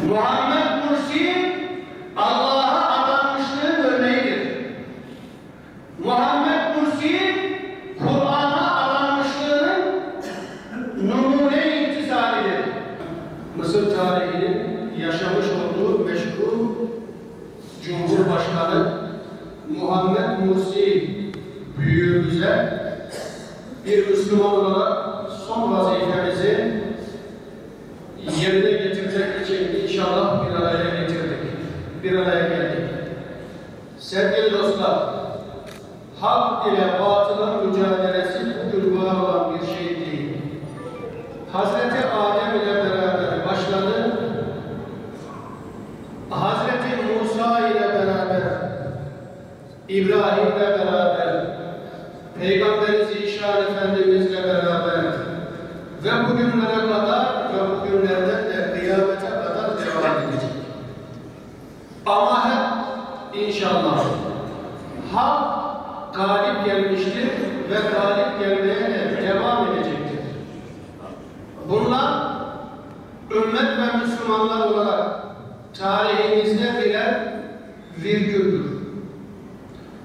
Muhammed Mursi Allah'a adanmışlığın örneğidir. Muhammed Mursi Kur'an'a adanmışlığının numune imtisalidir. Mısır tarihinin yaşamış olduğu meşhur Cumhurbaşkanı Muhammed Mursi büyüğümüze bir Müslüman olarak son vazifemizi yerine getirmek için inşallah bir araya getirdik. Bir araya geldik. Sevgili dostlar, hak ile batılın mücadelesi bugün var olan bir şey değil. Hazreti Adem ile beraber başladı. Hazreti Musa ile beraber, İbrahim ile beraber, Peygamberi Zişan Efendimizle beraber ve bugünlere kadar ve bugünlerden de kıyamete kadar devam edecek. Ama hep inşallah hak galip gelmiştir ve galip gelmeye de devam edecektir. Bunlar ümmet ve Müslümanlar olarak tarihimizde birer virgüldür.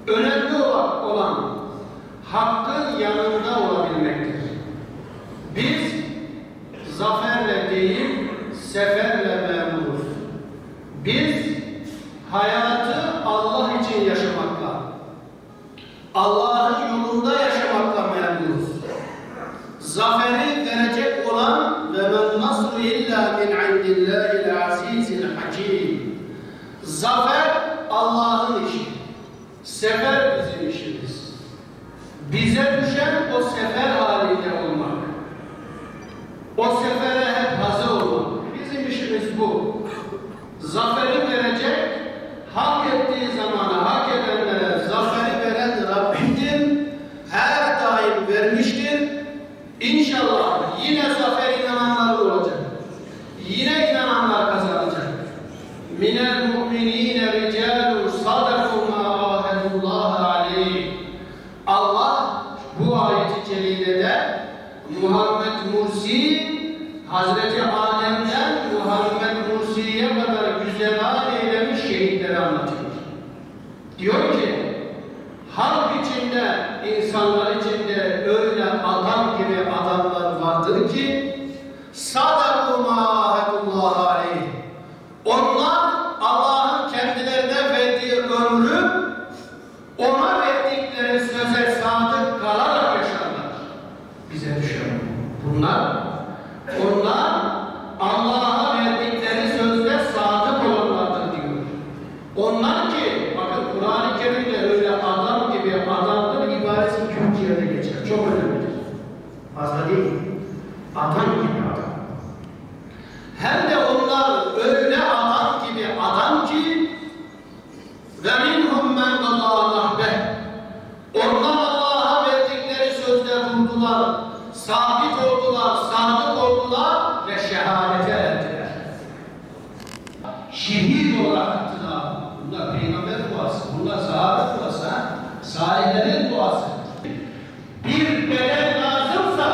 Önemli olan hakkın yanında olabilmektir. Biz zaferle değil, seferle memuruz. Biz hayatı Allah için yaşamakla, Allah'ın yolunda yaşamakla memuruz. Zaferi verecek olan ve men nasru illa min indillahil azizil hakim. Zafer Allah'ın işi. Sefer bizim işimiz. Bize düşen o sefer halinde olmak. O sefere hep hazır olmak. Bizim işimiz bu. Zaferi verecek, hak ettiği zamana, hak edenlere zaferi veren Rabbimdir. Her daim vermiştir. İnşallah yine zafer inananlar olacak. Yine inananlar kazanacak. Minel mu'minine ricalun sadaku ma ahadullah aleyh. Allah bu ayet-i celilede Muhammed Mursi Hazreti Adem'den Muhammed Mursi'ye kadar güzel eylemiş şehitleri anlatıyor. Diyor ki halk içinde, insanlar içinde öyle adam gibi adamlar vardır ki sadaku ma ahadullah aleyh. Onlar Allah'ın kendilerine verdiği ömrü ona verdikleri söze sadık kalarak yaşarlar. Bize düşen bunlar Allah'a verdikleri sözde sadık olanlardır diyor. Onlar ki bakın Kur'an-ı Kerim'de öyle adam gibi adamdır ibaresi Türkiye'de geçer. Çok önemlidir. Fazla değil. Adam gibi adam. Hem de onlar öyle adam gibi adam ki ve minhum men qada nahbeh. Onlar Allah'a verdikleri sözde durdular, sabit oldular, sadık oldular ve şehadete erdiler. Şehit olarak gittiler. Bunlar peygamber duası, bunlar sahabe duası, salihlerin duası. Bir bedel lazımsa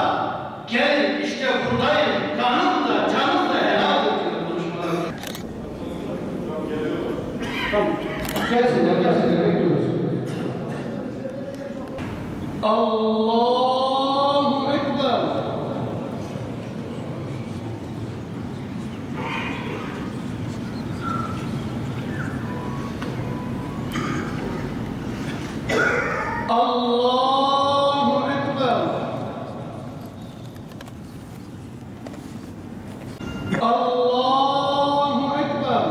gel işte buradayım, kanımla, canımla helal ediyor konuşmalar. Tamam. Gelsinler bekliyoruz. Allahu Ekber. Allahu Ekber. Allahu Ekber.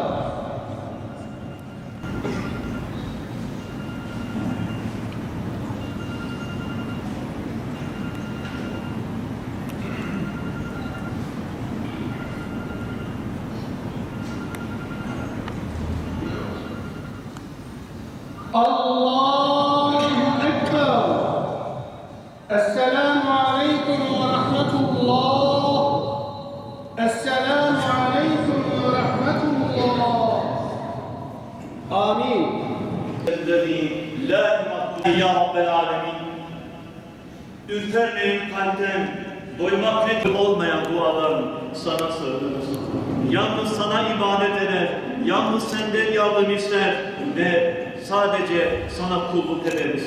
Allahu Ekber. Esselamu Aleyküm ve Rahmetullah. Esselamu Aleyküm ve Rahmetullah. Amin. Ellezî lâ imaddû ya Rabbel âlemin. Ürpermeyin kalpten, doymak nedir olmayan dualarını sana sığınırız. Yalnız sana ibadet yalnız senden yardım ister ve sadece sana kulluk ederiz.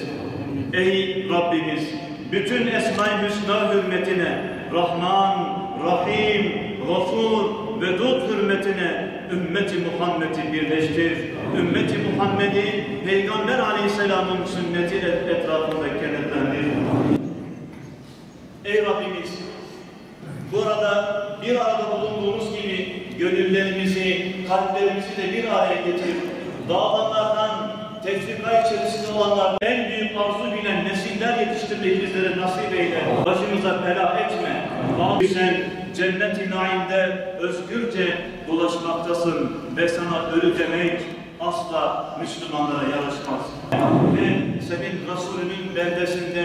Ey Rabbimiz, bütün Esma-i Hüsna hürmetine, Rahman, Rahim, Gafur, Vedud hürmetine ümmeti Muhammed'i birleştir. Ümmeti Muhammed'i Peygamber Aleyhisselam'ın sünneti etrafında kenetlendir. Ey Rabbimiz, burada bir arada bulunduğumuz gibi gönüllerimizi, kalplerimizi de bir araya getir. Dağlanlardan, tefrika içerisinde olanlar, en büyük arzu bilen nesiller yetiştirmek bizlere nasip eyle. Başımıza bela etme. Sen cennet-i naimde özgürce dolaşmaktasın ve sana ölü demek asla Müslümanlara yaraşmaz. Ve senin Resulünün beldesinde